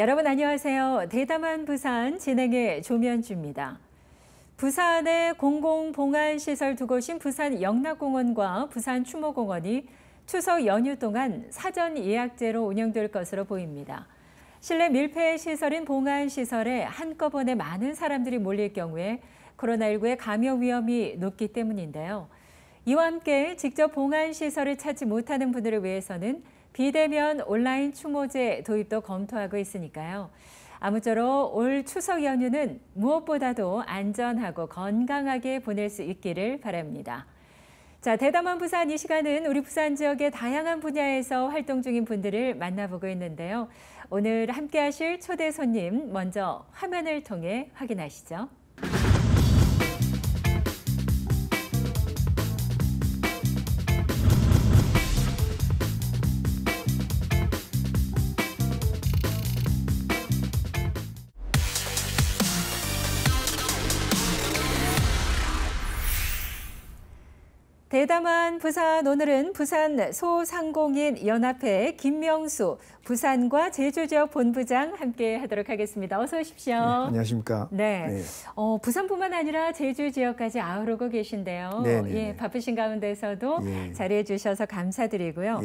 여러분 안녕하세요. 대담한 부산 진행의 조면주입니다. 부산의 공공봉안시설 두 곳인 부산 영락공원과 부산 추모공원이 추석 연휴 동안 사전 예약제로 운영될 것으로 보입니다. 실내 밀폐 시설인 봉안시설에 한꺼번에 많은 사람들이 몰릴 경우에 코로나19의 감염 위험이 높기 때문인데요. 이와 함께 직접 봉안시설을 찾지 못하는 분들을 위해서는 비대면 온라인 추모제 도입도 검토하고 있으니까요. 아무쪼록 올 추석 연휴는 무엇보다도 안전하고 건강하게 보낼 수 있기를 바랍니다. 자, 대담한 부산 이 시간은 우리 부산 지역의 다양한 분야에서 활동 중인 분들을 만나보고 있는데요. 오늘 함께 하실 초대 손님 먼저 화면을 통해 확인하시죠. 대담한 부산, 오늘은 부산 소상공인 연합회 김명수 부산과 제주 지역 본부장 함께 하도록 하겠습니다. 어서 오십시오. 네, 안녕하십니까. 네. 부산뿐만 아니라 제주 지역까지 아우르고 계신데요. 예, 바쁘신 가운데서도 자리해 주셔서 감사드리고요.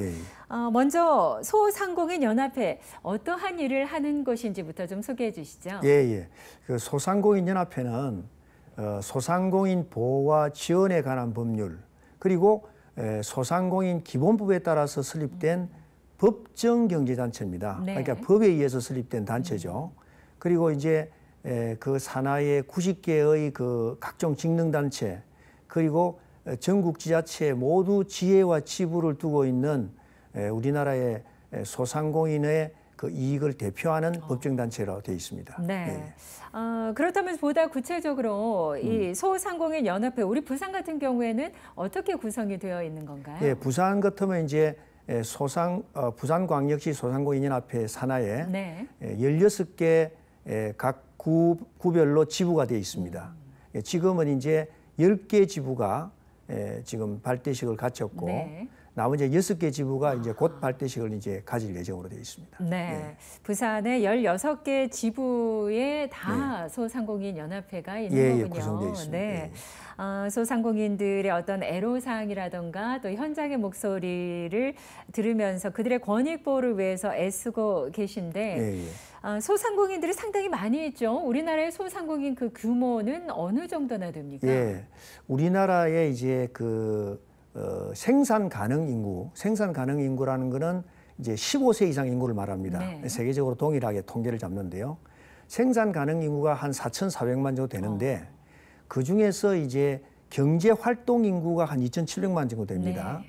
먼저 소상공인 연합회 어떠한 일을 하는 곳인지부터 좀 소개해 주시죠. 그 소상공인 연합회는 소상공인 보호와 지원에 관한 법률 그리고 소상공인 기본법에 따라서 설립된 법정 경제단체입니다. 그러니까 법에 의해서 설립된 단체죠. 그리고 이제 그 산하의 90개의 그 각종 직능단체 그리고 전국 지자체 모두 지혜와 지부를 두고 있는 우리나라의 소상공인의 그 이익을 대표하는 법정단체로 되어 있습니다. 그렇다면 보다 구체적으로 이 소상공인 연합회, 우리 부산 같은 경우에는 어떻게 구성이 되어 있는 건가요? 부산 같으면 이제 부산광역시 소상공인연합회 산하에 16개 각 구별로 지부가 되어 있습니다. 지금은 이제 10개 지부가 지금 발대식을 갖췄고 나머지 6개 지부가 이제 곧 발대식을 이제 가질 예정으로 되어 있습니다. 부산의 16개 지부에 다 소상공인 연합회가 있는 거군요. 구성되어 있습니다. 소상공인들의 어떤 애로사항이라든가 또 현장의 목소리를 들으면서 그들의 권익 보호를 위해서 애쓰고 계신데 소상공인들이 상당히 많이 있죠. 우리나라의 소상공인 그 규모는 어느 정도나 됩니까? 우리나라의 이제 생산 가능 인구라는 거는 이제 15세 이상 인구를 말합니다. 세계적으로 동일하게 통계를 잡는데요. 생산 가능 인구가 한 4,400만 정도 되는데 그 중에서 이제 경제 활동 인구가 한 2,700만 정도 됩니다.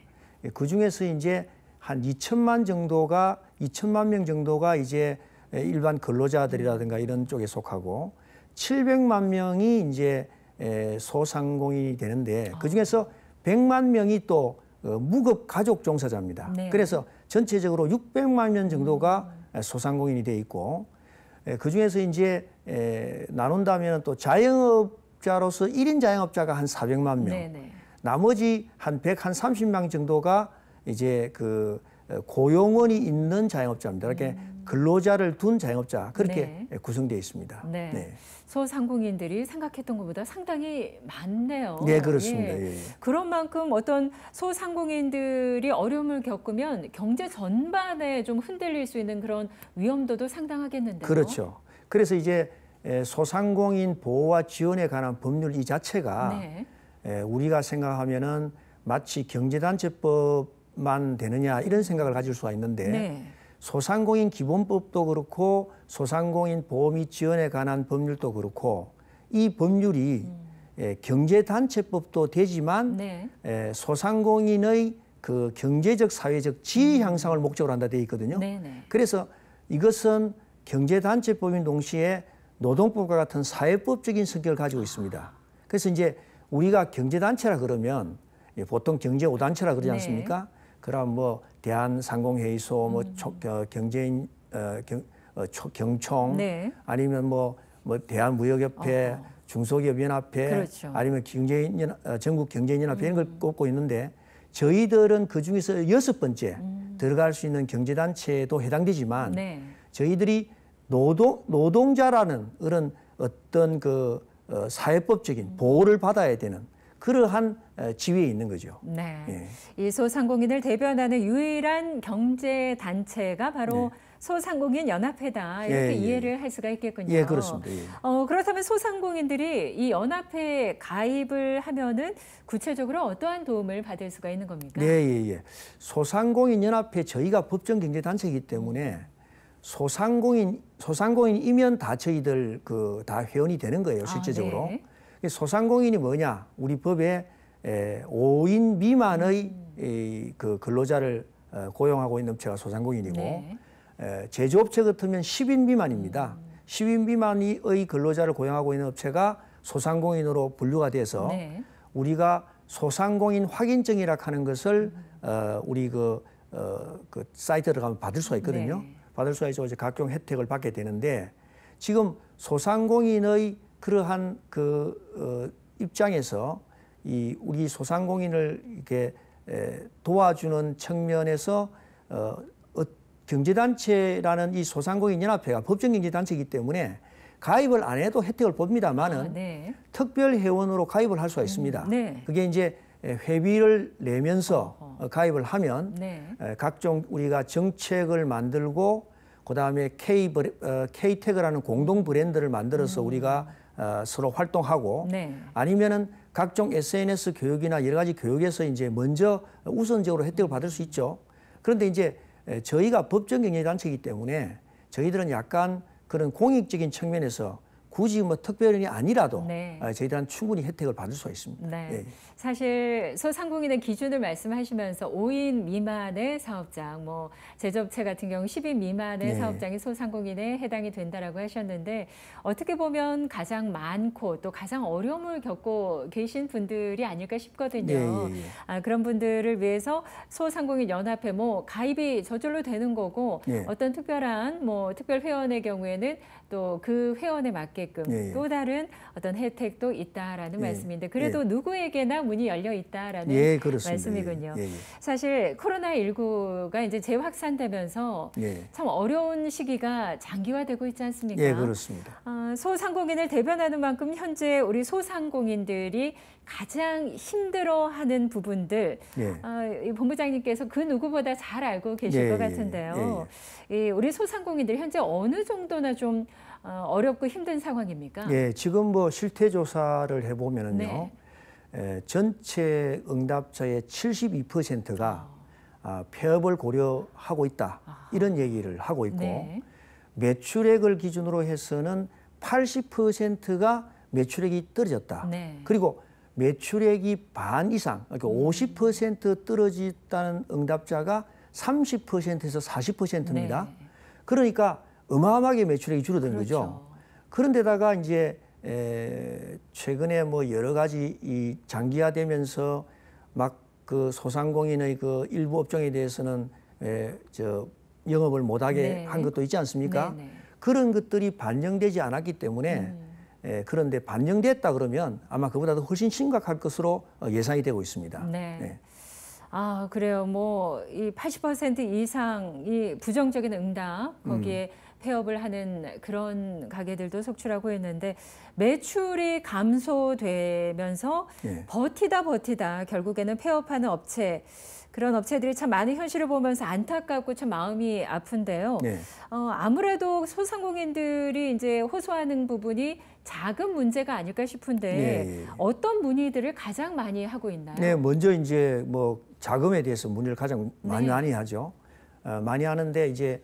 그 중에서 이제 한 2천만 명 정도가 이제 일반 근로자들이라든가 이런 쪽에 속하고 700만 명이 이제 소상공인이 되는데 그 중에서 100만 명이 또 무급 가족 종사자입니다. 그래서 전체적으로 600만 명 정도가 소상공인이 돼 있고 그 중에서 이제 나눈다면 또 자영업자로서 1인 자영업자가 한 400만 명, 나머지 한 130명 정도가 이제 그 고용원이 있는 자영업자입니다. 이렇게 근로자를 둔 자영업자 그렇게 구성되어 있습니다. 소상공인들이 생각했던 것보다 상당히 많네요. 그렇습니다. 그런 만큼 어떤 소상공인들이 어려움을 겪으면 경제 전반에 좀 흔들릴 수 있는 그런 위험도도 상당하겠는데요. 그렇죠. 그래서 이제 소상공인 보호와 지원에 관한 법률 이 자체가 우리가 생각하면은 마치 경제단체법만 되느냐 이런 생각을 가질 수가 있는데 소상공인 기본법도 그렇고 소상공인 보호 및 지원에 관한 법률도 그렇고 이 법률이 경제단체법도 되지만 소상공인의 그 경제적 사회적 지위 향상을 목적으로 한다 되어 있거든요. 그래서 이것은 경제단체법인 동시에 노동법과 같은 사회법적인 성격을 가지고 있습니다. 그래서 이제 우리가 경제단체라 그러면 보통 경제 5단체라 그러지 않습니까? 그럼 뭐 대한상공회의소, 뭐 경제인 경총, 아니면 뭐 대한무역협회, 중소기업연합회, 아니면 전국 경제인연합회 이런 걸 꼽고 있는데 저희들은 그 중에서 6번째 들어갈 수 있는 경제단체에도 해당되지만 저희들이 노동자라는 그런 어떤 그 사회법적인 보호를 받아야 되는 그러한 지위에 있는 거죠. 네. 예. 이 소상공인을 대변하는 유일한 경제 단체가 바로 네. 소상공인 연합회다 이렇게 예, 예. 이해를 할 수가 있겠군요. 예, 그렇습니다. 예. 그렇다면 소상공인들이 이 연합회에 가입을 하면은 구체적으로 어떠한 도움을 받을 수가 있는 겁니까? 네, 예, 예. 소상공인 연합회 저희가 법정 경제 단체이기 때문에 소상공인이면 다 저희들 다 회원이 되는 거예요, 실제적으로. 아, 네. 소상공인이 뭐냐? 우리 법에 5인 미만의 그 근로자를 고용하고 있는 업체가 소상공인이고 네. 제조업체 같으면 10인 미만입니다. 10인 미만의 근로자를 고용하고 있는 업체가 소상공인으로 분류가 돼서 네. 우리가 소상공인 확인증이라 하는 것을 우리 그 사이트에 들어가면 받을 수가 있거든요. 네. 받을 수가 있어서 각종 혜택을 받게 되는데 지금 소상공인의 그러한 입장에서 우리 소상공인을 이렇게 도와주는 측면에서 경제단체라는 이 소상공인 연합회가 법정경제단체이기 때문에 가입을 안 해도 혜택을 봅니다만은 네. 특별 회원으로 가입을 할 수가 있습니다. 네. 그게 이제 회비를 내면서 가입을 하면 네. 각종 우리가 정책을 만들고 그다음에 K-태그라는 공동 브랜드를 만들어서 우리가 서로 활동하고 네. 아니면은 각종 SNS 교육이나 여러 가지 교육에서 이제 먼저 우선적으로 혜택을 받을 수 있죠. 그런데 이제 저희가 법정경제단체이기 때문에 저희들은 약간 그런 공익적인 측면에서 굳이 뭐 특별히 아니라도 네. 저희들은 충분히 혜택을 받을 수가 있습니다. 네. 예. 사실 소상공인의 기준을 말씀하시면서 5인 미만의 사업장, 뭐 제조업체 같은 경우 10인 미만의 네. 사업장이 소상공인에 해당이 된다라고 하셨는데 어떻게 보면 가장 많고 또 가장 어려움을 겪고 계신 분들이 아닐까 싶거든요. 예. 그런 분들을 위해서 소상공인 연합회 뭐 가입이 저절로 되는 거고 예. 어떤 특별한 뭐 특별 회원의 경우에는 또 그 회원에 맞게끔 예. 또 다른 어떤 혜택도 있다라는 예. 말씀인데 그래도 누구에게나 문이 열려 있다라는 예, 그렇습니다. 말씀이군요. 예. 사실 코로나19가 이제 재확산되면서 예. 참 어려운 시기가 장기화되고 있지 않습니까? 예, 그렇습니다. 소상공인을 대변하는 만큼 현재 우리 소상공인들이 가장 힘들어하는 부분들 이 본부장님께서 그 누구보다 잘 알고 계실 것 같은데요. 우리 소상공인들 현재 어느 정도나 좀 어렵고 힘든 상황입니까? 예, 지금 뭐 실태 조사를 해보면은요, 전체 응답자의 72%가 폐업을 고려하고 있다 이런 얘기를 하고 있고 네. 매출액을 기준으로 해서는 80%가 매출액이 떨어졌다. 네. 그리고 매출액이 반 이상, 그러니까 50% 떨어졌다는 응답자가 30%에서 40%입니다. 네. 그러니까 어마어마하게 매출액이 줄어든 그렇죠. 거죠. 그런데다가 이제 최근에 뭐 여러 가지 이 장기화되면서 막 그 소상공인의 그 일부 업종에 대해서는 영업을 못하게 한 것도 있지 않습니까? 그런 것들이 반영되지 않았기 때문에 그런데 반영됐다 그러면 아마 그보다도 훨씬 심각할 것으로 예상이 되고 있습니다. 네. 그래요. 뭐 이 80% 이상이 부정적인 응답 거기에 폐업을 하는 그런 가게들도 속출하고 있는데 매출이 감소되면서 버티다 결국에는 폐업하는 업체 그런 업체들이 참 많은 현실을 보면서 안타깝고 참 마음이 아픈데요. 아무래도 소상공인들이 이제 호소하는 부분이 자금 문제가 아닐까 싶은데 어떤 문의들을 가장 많이 하고 있나요? 네, 먼저 이제 뭐 자금에 대해서 문의를 가장 많이 하죠. 많이 하는데 이제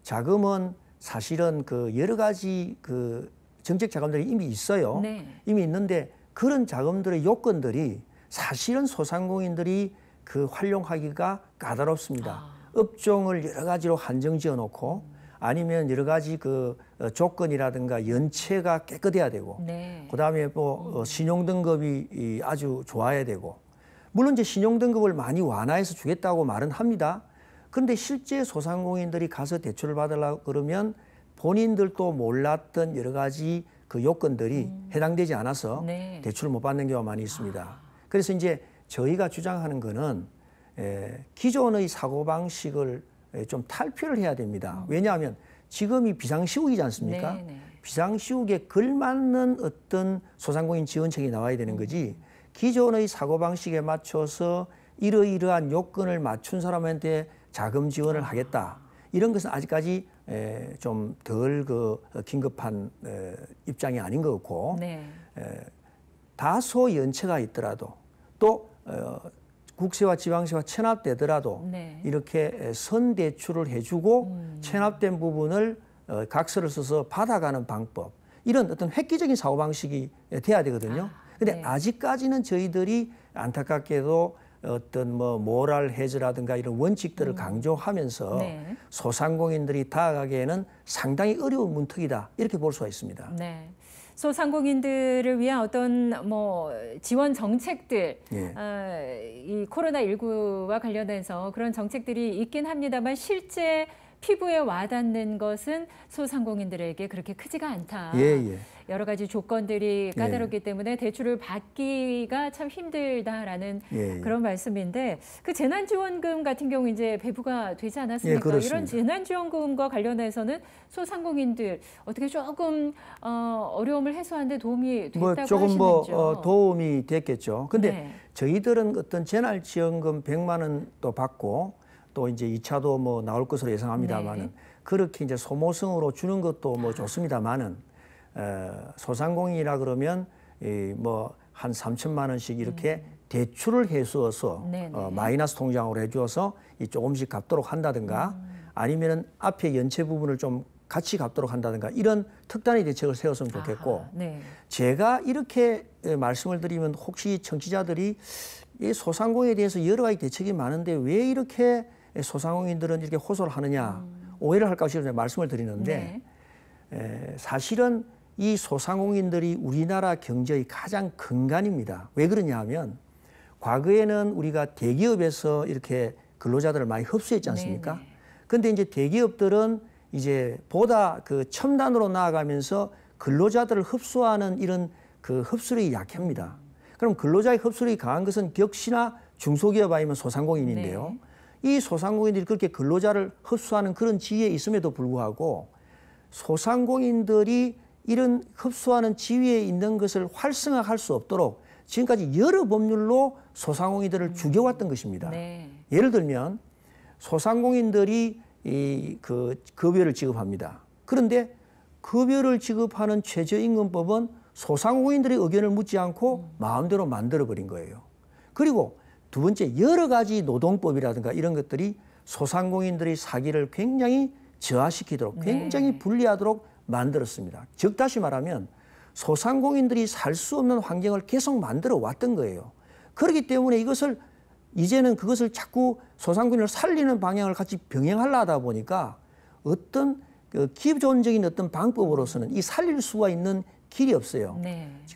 자금은 사실은 그 여러 가지 그 정책 자금들이 이미 있어요. 이미 있는데 그런 자금들의 요건들이 사실은 소상공인들이 그 활용하기가 까다롭습니다. 업종을 여러 가지로 한정 지어 놓고 아니면 여러 가지 그 조건이라든가 연체가 깨끗해야 되고 그다음에 뭐 신용 등급이 아주 좋아야 되고 물론 이제 신용 등급을 많이 완화해서 주겠다고 말은 합니다. 그런데 실제 소상공인들이 가서 대출을 받으려고 그러면 본인들도 몰랐던 여러 가지 그 요건들이 해당되지 않아서 대출을 못 받는 경우가 많이 있습니다. 그래서 이제 저희가 주장하는 거는 기존의 사고방식을 좀 탈피를 해야 됩니다. 왜냐하면 지금이 비상시국이지 않습니까? 네. 비상시국에 걸맞는 어떤 소상공인 지원책이 나와야 되는 거지 기존의 사고방식에 맞춰서 이러이러한 요건을 맞춘 사람한테 자금 지원을 하겠다. 이런 것은 아직까지 좀 덜 긴급한 입장이 아닌 것 같고 네. 다소 연체가 있더라도 또 국세와 지방세와 체납되더라도 네. 이렇게 선대출을 해주고 체납된 부분을 각서를 써서 받아가는 방법 이런 어떤 획기적인 사고방식이 돼야 되거든요. 근데 네. 아직까지는 저희들이 안타깝게도 어떤 뭐 모랄 해저라든가 이런 원칙들을 강조하면서 네. 소상공인들이 다가가기에는 상당히 어려운 문턱이다 이렇게 볼 수가 있습니다. 네. 소상공인들을 위한 어떤 뭐 지원 정책들, 이 코로나19와 관련해서 그런 정책들이 있긴 합니다만 실제 피부에 와닿는 것은 소상공인들에게 그렇게 크지가 않다. 여러 가지 조건들이 까다롭기 때문에 대출을 받기가 참 힘들다라는 그런 말씀인데 그 재난지원금 같은 경우 이제 배부가 되지 않았습니까? 이런 재난지원금과 관련해서는 소상공인들 어떻게 조금 어려움을 해소하는 데 도움이 됐다고 조금 하시는지요? 도움이 됐겠죠. 근데 저희들은 어떤 재난지원금 100만 원 또 받고 또 이제 2차도 뭐 나올 것으로 예상합니다만은 그렇게 이제 소모성으로 주는 것도 뭐 좋습니다만은 소상공인이라 그러면 뭐 한 3천만 원씩 이렇게 대출을 해주어서 마이너스 통장으로 해주어서 조금씩 갚도록 한다든가 아니면은 앞에 연체 부분을 좀 같이 갚도록 한다든가 이런 특단의 대책을 세웠으면 좋겠고 제가 이렇게 말씀을 드리면 혹시 청취자들이 이 소상공인에 대해서 여러 가지 대책이 많은데 왜 이렇게 소상공인들은 이렇게 호소를 하느냐 오해를 할까 싶어서 말씀을 드리는데 사실은 이 소상공인들이 우리나라 경제의 가장 근간입니다. 왜 그러냐 하면 과거에는 우리가 대기업에서 이렇게 근로자들을 많이 흡수했지 않습니까? 그런데 이제 대기업들은 이제 보다 그 첨단으로 나아가면서 근로자들을 흡수하는 이런 그 흡수력이 약합니다. 그럼 근로자의 흡수력이 강한 것은 격시나 중소기업 아니면 소상공인인데요. 이 소상공인들이 그렇게 근로자를 흡수하는 그런 지위에 있음에도 불구하고 소상공인들이 이런 흡수하는 지위에 있는 것을 활성화할 수 없도록 지금까지 여러 법률로 소상공인들을 죽여왔던 것입니다. 예를 들면 소상공인들이 그 급여를 지급합니다. 그런데 급여를 지급하는 최저임금법은 소상공인들의 의견을 묻지 않고 마음대로 만들어버린 거예요. 그리고 두 번째 여러 가지 노동법이라든가 이런 것들이 소상공인들의 사기를 굉장히 저하시키도록 굉장히 불리하도록 만들었습니다. 즉 다시 말하면 소상공인들이 살 수 없는 환경을 계속 만들어 왔던 거예요. 그렇기 때문에 이제는 그것을 자꾸 소상공인을 살리는 방향을 같이 병행하려 하다 보니까 어떤 그 기존적인 어떤 방법으로서는 이 살릴 수가 있는 길이 없어요.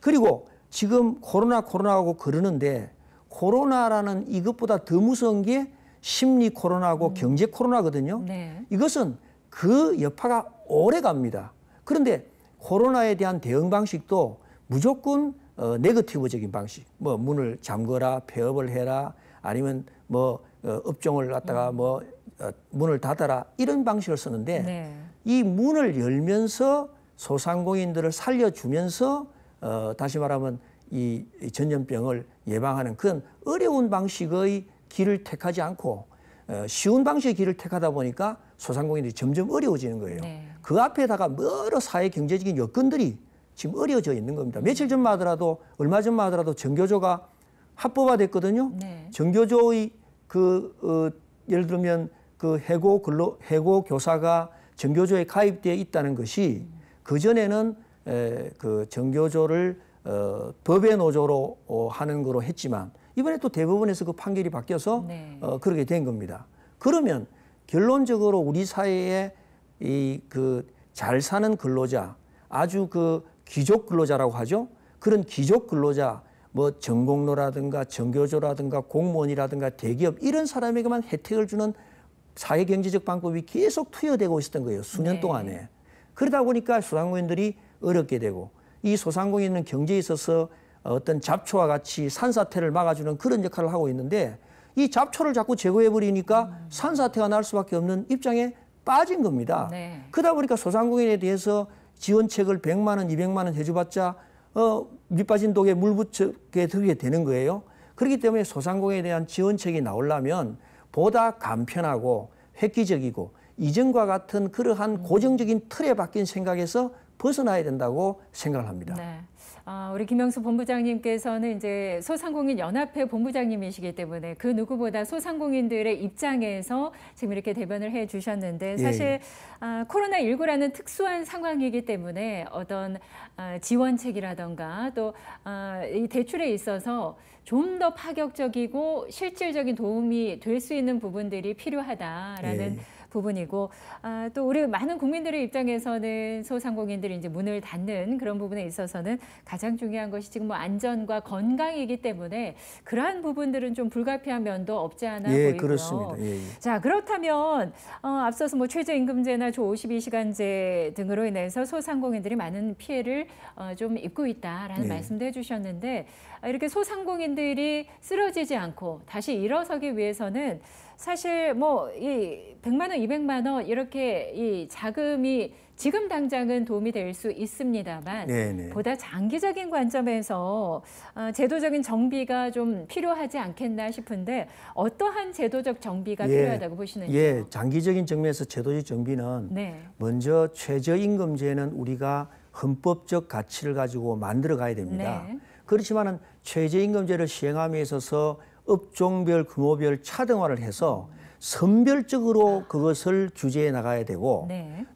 그리고 지금 코로나하고 그러는데 코로나라는 이것보다 더 무서운 게 심리 코로나하고 경제 코로나거든요. 이것은 그 여파가 오래 갑니다. 그런데 코로나에 대한 대응 방식도 무조건 네거티브적인 방식, 뭐 문을 잠거라, 폐업을 해라, 아니면 뭐 업종을 갖다가 뭐 문을 닫아라 이런 방식을 쓰는데 이 문을 열면서 소상공인들을 살려주면서 다시 말하면 이 전염병을 예방하는 그런 어려운 방식의 길을 택하지 않고 쉬운 방식의 길을 택하다 보니까 소상공인들이 점점 어려워지는 거예요. 그 앞에다가 여러 사회 경제적인 여건들이 지금 어려워져 있는 겁니다. 며칠 전만 하더라도 얼마 전만 하더라도 전교조가 합법화됐거든요. 전교조의 예를 들면 그 해고 교사가 전교조에 가입되어 있다는 것이 그 전에는 그 전교조를 법의 노조로 하는 거로 했지만 이번에 또 대법원에서 그 판결이 바뀌어서 그렇게 된 겁니다. 그러면 결론적으로 우리 사회에 잘 사는 근로자, 아주 그 귀족 근로자라고 하죠. 그런 귀족 근로자, 뭐 전공로라든가 전교조라든가 공무원이라든가 대기업 이런 사람에게만 혜택을 주는 사회경제적 방법이 계속 투여되고 있었던 거예요. 수년 동안에. 그러다 보니까 소상공인들이 어렵게 되고 이 소상공인은 경제에 있어서 어떤 잡초와 같이 산사태를 막아주는 그런 역할을 하고 있는데 이 잡초를 자꾸 제거해버리니까 산사태가 날 수밖에 없는 입장에 빠진 겁니다. 네. 그러다 보니까 소상공인에 대해서 지원책을 100만 원, 200만 원 해줘봤자 밑빠진 독에 물 붙게 들게 되는 거예요. 그렇기 때문에 소상공인에 대한 지원책이 나오려면 보다 간편하고 획기적이고 이전과 같은 그러한 고정적인 틀에 박힌 생각에서 벗어나야 된다고 생각을 합니다. 네. 우리 김영수 본부장님께서는 이제 소상공인 연합회 본부장님이시기 때문에 그 누구보다 소상공인들의 입장에서 지금 이렇게 대변을 해 주셨는데 사실 코로나19라는 특수한 상황이기 때문에 어떤 지원책이라던가 또 이 대출에 있어서 좀 더 파격적이고 실질적인 도움이 될 수 있는 부분들이 필요하다라는 부분이고 또 우리 많은 국민들의 입장에서는 소상공인들이 이제 문을 닫는 그런 부분에 있어서는 가장 중요한 것이 지금 뭐 안전과 건강이기 때문에 그러한 부분들은 좀 불가피한 면도 없지 않아 보이고요. 그렇습니다. 자, 그렇다면 앞서서 뭐 최저임금제나 조 52시간제 등으로 인해서 소상공인들이 많은 피해를 좀 입고 있다라는 말씀도 해주셨는데 이렇게 소상공인들이 쓰러지지 않고 다시 일어서기 위해서는 사실 뭐 이 100만 원, 200만 원 이렇게 이 자금이 지금 당장은 도움이 될 수 있습니다만 보다 장기적인 관점에서 제도적인 정비가 좀 필요하지 않겠나 싶은데 어떠한 제도적 정비가 필요하다고 보시는지요? 장기적인 측면에서 제도적 정비는 먼저 최저임금제는 우리가 헌법적 가치를 가지고 만들어 가야 됩니다. 그렇지만은 최저임금제를 시행함에 있어서 업종별, 규모별 차등화를 해서 선별적으로 그것을 규제해 나가야 되고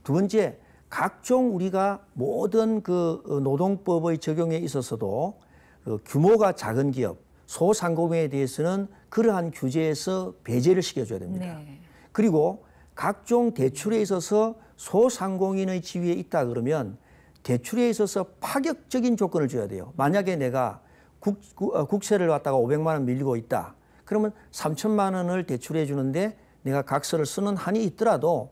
두 번째, 각종 우리가 모든 그 노동법의 적용에 있어서도 그 규모가 작은 기업, 소상공인에 대해서는 그러한 규제에서 배제를 시켜줘야 됩니다. 그리고 각종 대출에 있어서 소상공인의 지위에 있다 그러면 대출에 있어서 파격적인 조건을 줘야 돼요. 만약에 내가 국세를 갖다가 500만 원 밀리고 있다. 그러면 3천만 원을 대출해 주는데 내가 각서를 쓰는 한이 있더라도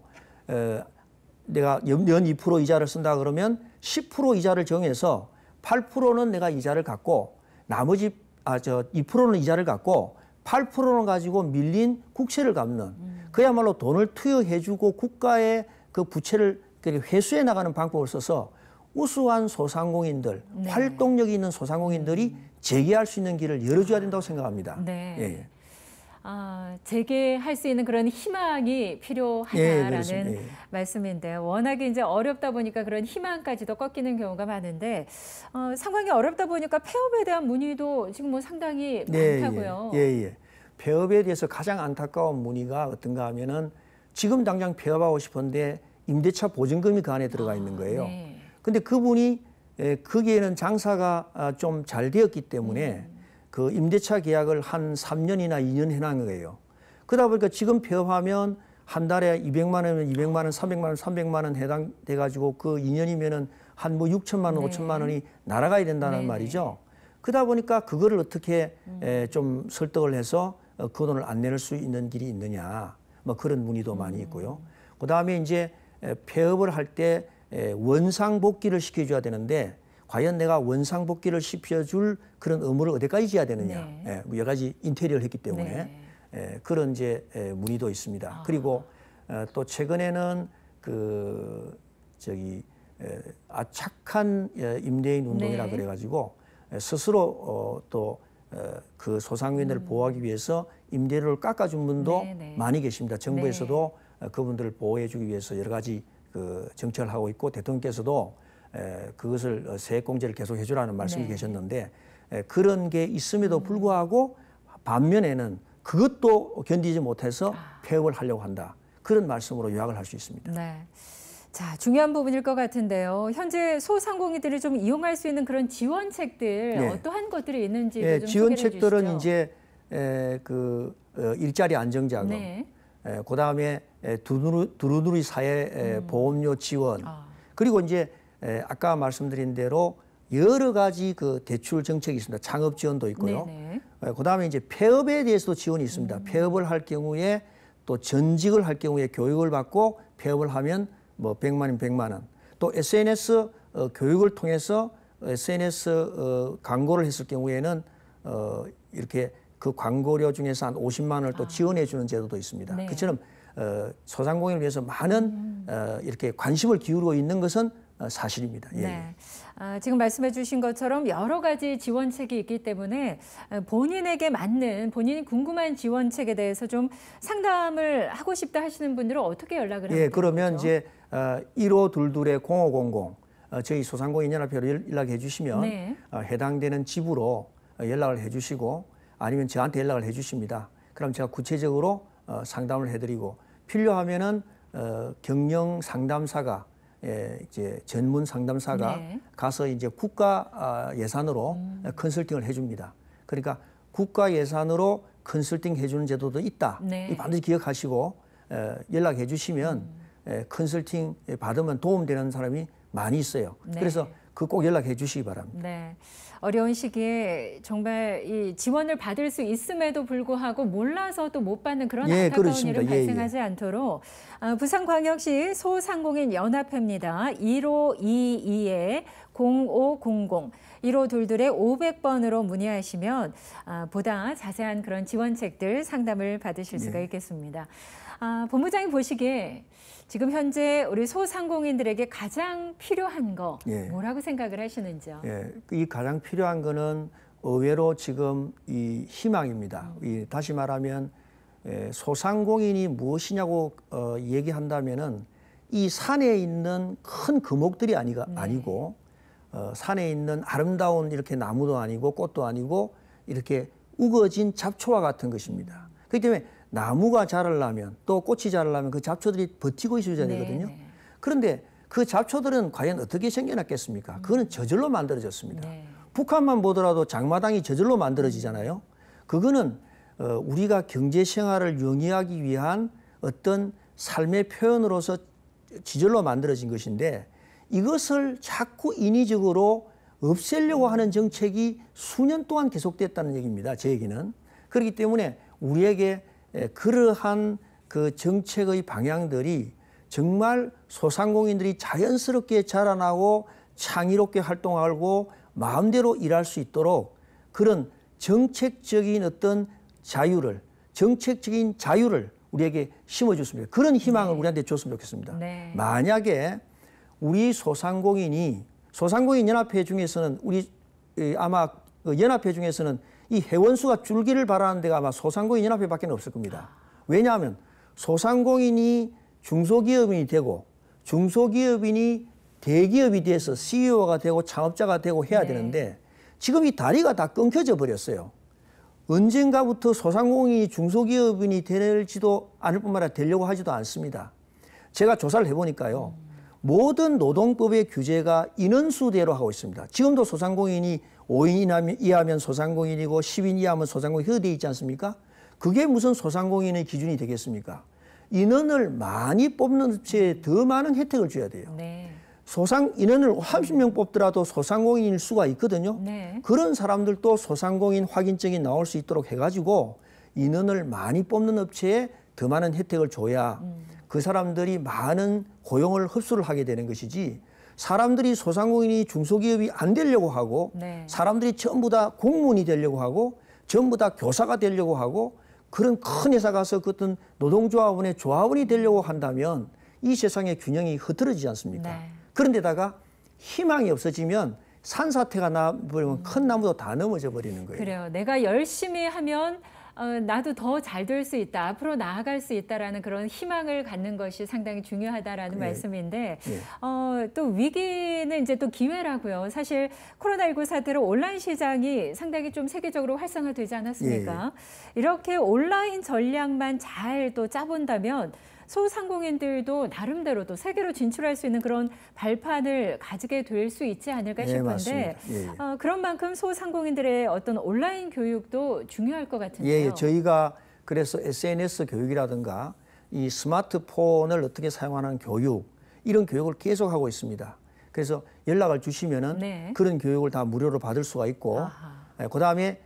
내가 연 2% 이자를 쓴다 그러면 10% 이자를 정해서 8%는 내가 이자를 갖고 나머지 2%는 이자를 갖고 8%는 가지고 밀린 국세를 갚는 그야말로 돈을 투여해 주고 국가의 그 부채를 회수해 나가는 방법을 써서 우수한 소상공인들, 활동력이 있는 소상공인들이 재개할 수 있는 길을 열어줘야 된다고 생각합니다. 재개할 수 있는 그런 희망이 필요하다라는 말씀인데 워낙에 이제 어렵다 보니까 그런 희망까지도 꺾이는 경우가 많은데 상황이 어렵다 보니까 폐업에 대한 문의도 지금 뭐 상당히 많다고요. 폐업에 대해서 가장 안타까운 문의가 어떤가 하면은 지금 당장 폐업하고 싶은데 임대차 보증금이 그 안에 들어가 있는 거예요. 근데 그분이 거기에는 장사가 좀 잘 되었기 때문에 그 임대차 계약을 한 3년이나 2년 해놓은 거예요. 그러다 보니까 지금 폐업하면 한 달에 200만 원이면 200만 원, 300만 원, 300만 원 해당돼 가지고 그 2년이면은 한 뭐 6천만 원, 5천만 원이 날아가야 된다는 말이죠. 그러다 보니까 그거를 어떻게 좀 설득을 해서 그 돈을 안 내릴 수 있는 길이 있느냐. 뭐 그런 문의도 많이 있고요. 그다음에 이제 폐업을 할 때 원상복귀를 시켜줘야 되는데 과연 내가 원상복귀를 시켜줄 그런 의무를 어디까지 져야 되느냐. 여러 가지 인테리어를 했기 때문에 그런 이제 문의도 있습니다. 그리고 또 최근에는 그 착한 임대인 운동이라 그래가지고 스스로 또 그 소상공인들을 보호하기 위해서 임대료를 깎아준 분도 많이 계십니다. 정부에서도 그분들을 보호해주기 위해서 여러 가지 그 정책을 하고 있고 대통령께서도 그것을 세액공제를 계속 해주라는 말씀이 계셨는데 그런 게 있음에도 불구하고 반면에는 그것도 견디지 못해서 폐업을 하려고 한다. 그런 말씀으로 요약을 할 수 있습니다. 자, 중요한 부분일 것 같은데요. 현재 소상공인들이 좀 이용할 수 있는 그런 지원책들 어떠한 것들이 있는지 좀 지원책들은 이제 일자리 안정자금, 그다음에 두루두루 사회 보험료 지원, 그리고 이제 아까 말씀드린 대로 여러 가지 그 대출 정책이 있습니다. 창업 지원도 있고요. 그다음에 이제 폐업에 대해서도 지원이 있습니다. 폐업을 할 경우에 또 전직을 할 경우에 교육을 받고 폐업을 하면 뭐 100만 원, 100만 원. 또 SNS 교육을 통해서 SNS 광고를 했을 경우에는 이렇게 그 광고료 중에서 한 50만 원을 또 지원해 주는 제도도 있습니다. 그처럼 소상공인을 위해서 많은 이렇게 관심을 기울이고 있는 것은 사실입니다. 예. 네. 지금 말씀해 주신 것처럼 여러 가지 지원책이 있기 때문에 본인에게 맞는, 본인이 궁금한 지원책에 대해서 좀 상담을 하고 싶다 하시는 분들은 어떻게 연락을 하면 예, 그러면 거죠? 이제 1522-0500 저희 소상공인연합회로 연락해 주시면 네. 해당되는 집으로 연락을 해 주시고 아니면 저한테 연락을 해 주십니다. 그럼 제가 구체적으로 상담을 해드리고 필요하면은 경영 상담사가 이제 전문 상담사가 네. 가서 이제 국가 예산으로 컨설팅을 해줍니다. 그러니까 국가 예산으로 컨설팅 해주는 제도도 있다. 네. 반드시 기억하시고 연락해 주시면 컨설팅 받으면 도움되는 사람이 많이 있어요. 네. 그래서 그 꼭 연락해 주시기 바랍니다. 네. 어려운 시기에 정말 이 지원을 받을 수 있음에도 불구하고 몰라서 또 못 받는 그런 예, 안타까운 그렇습니다. 일은 예, 발생하지 않도록 부산광역시 소상공인 연합회입니다. 1522-0500 1522-500번으로 문의하시면 보다 자세한 그런 지원책들 상담을 받으실 수가 있겠습니다. 본부장님 보시기에 지금 현재 우리 소상공인들에게 가장 필요한 거 뭐라고 생각을 하시는지요? 예, 이 가장 필요한 거는 의외로 지금 이 희망입니다. 다시 말하면 소상공인이 무엇이냐고 얘기한다면은 이 산에 있는 큰 금옥들이 아니고 산에 있는 아름다운 이렇게 나무도 아니고 꽃도 아니고 이렇게 우거진 잡초와 같은 것입니다. 그렇기 때문에 나무가 자라려면 또 꽃이 자라려면 그 잡초들이 버티고 있어야 되거든요. 그런데 그 잡초들은 과연 어떻게 생겨났겠습니까? 그거는 저절로 만들어졌습니다. 북한만 보더라도 장마당이 저절로 만들어지잖아요. 그거는 우리가 경제 생활을 영위하기 위한 어떤 삶의 표현으로서 지절로 만들어진 것인데 이것을 자꾸 인위적으로 없애려고 하는 정책이 수년 동안 계속됐다는 얘기입니다. 제 얘기는. 그렇기 때문에 우리에게 그러한 그 정책의 방향들이 정말 소상공인들이 자연스럽게 자라나고 창의롭게 활동하고 마음대로 일할 수 있도록 그런 정책적인 어떤 정책적인 자유를 우리에게 심어줬습니다. 그런 희망을 우리한테 줬으면 좋겠습니다. 만약에 우리 소상공인 연합회 중에서는 아마 연합회 중에서는 이 회원수가 줄기를 바라는 데가 아마 소상공인 연합회밖에 없을 겁니다. 왜냐하면 소상공인이 중소기업인이 되고 중소기업인이 대기업이 돼서 CEO가 되고 창업자가 되고 해야 되는데 지금 이 다리가 다 끊겨져 버렸어요. 언젠가부터 소상공인이 중소기업인이 될지도 않을 뿐만 아니라 되려고 하지도 않습니다. 제가 조사를 해보니까요. 모든 노동법의 규제가 인원수대로 하고 있습니다. 지금도 소상공인이 5인 이하면 소상공인이고 10인 이하면 소상공인이 그렇게 되어 있지 않습니까? 그게 무슨 소상공인의 기준이 되겠습니까? 인원을 많이 뽑는 업체에 더 많은 혜택을 줘야 돼요. 인원을 30명 뽑더라도 소상공인일 수가 있거든요. 그런 사람들도 소상공인 확인증이 나올 수 있도록 해가지고 인원을 많이 뽑는 업체에 더 많은 혜택을 줘야 그 사람들이 많은 고용을 흡수를 하게 되는 것이지 사람들이 소상공인이 중소기업이 안 되려고 하고 사람들이 전부 다 공무원이 되려고 하고 전부 다 교사가 되려고 하고 그런 큰 회사 가서 그 어떤 노동조합원의 조합원이 되려고 한다면 이 세상의 균형이 흐트러지지 않습니까? 그런데다가 희망이 없어지면 산사태가 나버리면 큰 나무도 다 넘어져 버리는 거예요. 그래요. 내가 열심히 하면 나도 더 잘 될 수 있다. 앞으로 나아갈 수 있다라는 그런 희망을 갖는 것이 상당히 중요하다라는 말씀인데 또 위기는 이제 또 기회라고요. 사실 코로나19 사태로 온라인 시장이 상당히 좀 세계적으로 활성화되지 않았습니까? 이렇게 온라인 전략만 잘 또 짜본다면 소상공인들도 나름대로 또 세계로 진출할 수 있는 그런 발판을 가지게 될 수 있지 않을까 싶은데 그런 만큼 소상공인들의 어떤 온라인 교육도 중요할 것 같은데요. 저희가 그래서 SNS 교육이라든가 이 스마트폰을 어떻게 사용하는 교육 이런 교육을 계속하고 있습니다. 그래서 연락을 주시면은 그런 교육을 다 무료로 받을 수가 있고 그다음에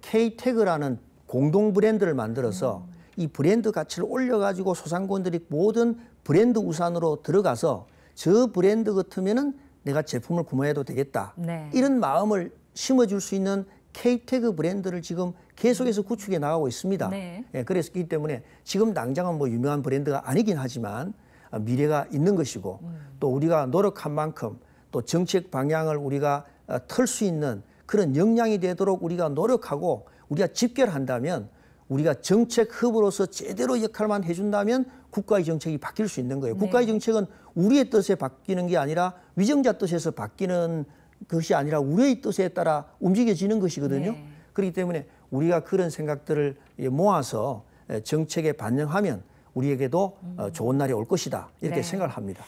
K-태그라는 공동 브랜드를 만들어서 이 브랜드 가치를 올려가지고 소상공인들이 모든 브랜드 우산으로 들어가서 저 브랜드 같으면은 내가 제품을 구매해도 되겠다. 이런 마음을 심어줄 수 있는 K-태그 브랜드를 지금 계속해서 구축해 나가고 있습니다. 네. 예, 그렇기 때문에 지금 당장은 뭐 유명한 브랜드가 아니긴 하지만 미래가 있는 것이고 또 우리가 노력한 만큼 또 정책 방향을 우리가 틀 수 있는 그런 역량이 되도록 우리가 노력하고 우리가 집결한다면 우리가 정책 흡으로서 제대로 역할만 해준다면 국가의 정책이 바뀔 수 있는 거예요. 네. 국가의 정책은 우리의 뜻에 바뀌는 게 아니라 위정자 뜻에서 바뀌는 것이 아니라 우리의 뜻에 따라 움직여지는 것이거든요. 네. 그렇기 때문에 우리가 그런 생각들을 모아서 정책에 반영하면 우리에게도 좋은 날이 올 것이다 이렇게 네. 생각을 합니다.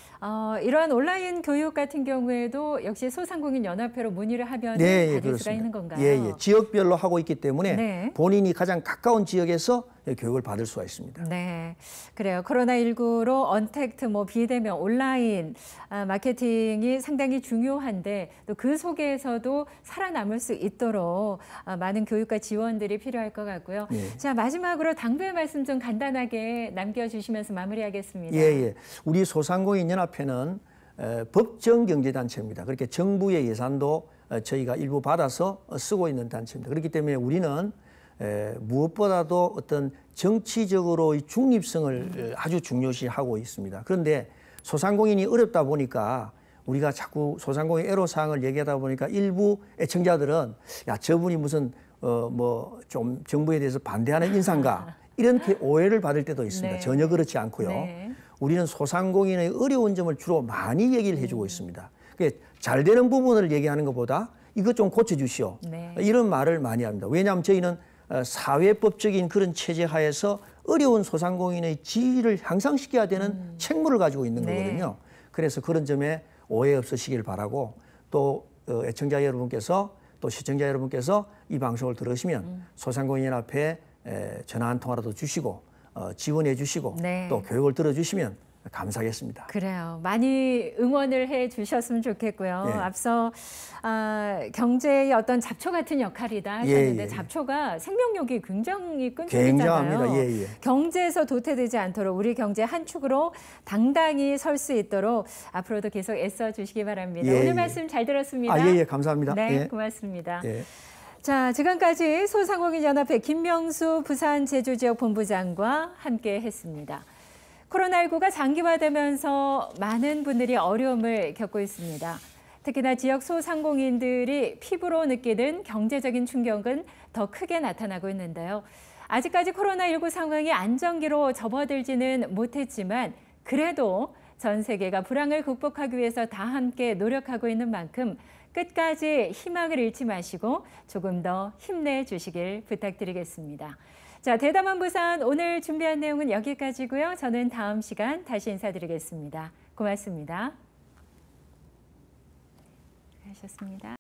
이러한 온라인 교육 같은 경우에도 역시 소상공인 연합회로 문의를 하면 네, 받을 그렇습니다. 수가 있는 건가요? 예, 예. 지역별로 하고 있기 때문에 네. 본인이 가장 가까운 지역에서 교육을 받을 수가 있습니다. 네, 그래요. 코로나19로 언택트, 비대면, 온라인 마케팅이 상당히 중요한데 또 그 속에서도 살아남을 수 있도록 많은 교육과 지원들이 필요할 것 같고요. 네. 자, 마지막으로 당부의 말씀 좀 간단하게 남겨주시면서 마무리하겠습니다. 예, 예. 우리 소상공인 연합회는 법정 경제단체입니다. 그렇게 정부의 예산도 저희가 일부 받아서 쓰고 있는 단체입니다. 그렇기 때문에 우리는 무엇보다도 어떤 정치적으로의 중립성을 아주 중요시하고 있습니다. 그런데 소상공인이 어렵다 보니까 우리가 자꾸 소상공인 애로사항을 얘기하다 보니까 일부 애청자들은 야, 저분이 무슨 좀 정부에 대해서 반대하는 인사인가 이렇게 오해를 받을 때도 있습니다. 네. 전혀 그렇지 않고요. 네. 우리는 소상공인의 어려운 점을 주로 많이 얘기를 해주고 있습니다. 잘 되는 부분을 얘기하는 것보다 이것 좀 고쳐주시오. 네. 이런 말을 많이 합니다. 왜냐하면 저희는 사회법적인 그런 체제 하에서 어려운 소상공인의 지위를 향상시켜야 되는 책무를 가지고 있는 네. 거거든요. 그래서 그런 점에 오해 없으시길 바라고 또 애청자 여러분께서 또 시청자 여러분께서 이 방송을 들으시면 소상공인연합회 전화 한 통화라도 주시고 지원해 주시고 네. 또 교육을 들어주시면 감사하겠습니다. 그래요. 많이 응원을 해 주셨으면 좋겠고요. 예. 앞서 경제의 어떤 잡초 같은 역할이다 하셨는데 예. 잡초가 생명력이 굉장히 끈질기잖아요. 굉장합니다. 예, 예. 경제에서 도태되지 않도록 우리 경제 한 축으로 당당히 설 수 있도록 앞으로도 계속 애써 주시기 바랍니다. 예, 오늘 예. 말씀 잘 들었습니다. 예, 예, 감사합니다. 네, 예. 고맙습니다. 예. 자, 지금까지 소상공인연합회 김명수 부산제주지역본부장과 함께 했습니다. 코로나19가 장기화되면서 많은 분들이 어려움을 겪고 있습니다. 특히나 지역 소상공인들이 피부로 느끼는 경제적인 충격은 더 크게 나타나고 있는데요. 아직까지 코로나19 상황이 안정기로 접어들지는 못했지만 그래도 전 세계가 불황을 극복하기 위해서 다 함께 노력하고 있는 만큼 끝까지 희망을 잃지 마시고 조금 더 힘내주시길 부탁드리겠습니다. 자, 대담한 부산 오늘 준비한 내용은 여기까지고요. 저는 다음 시간 다시 인사드리겠습니다. 고맙습니다. 하셨습니다.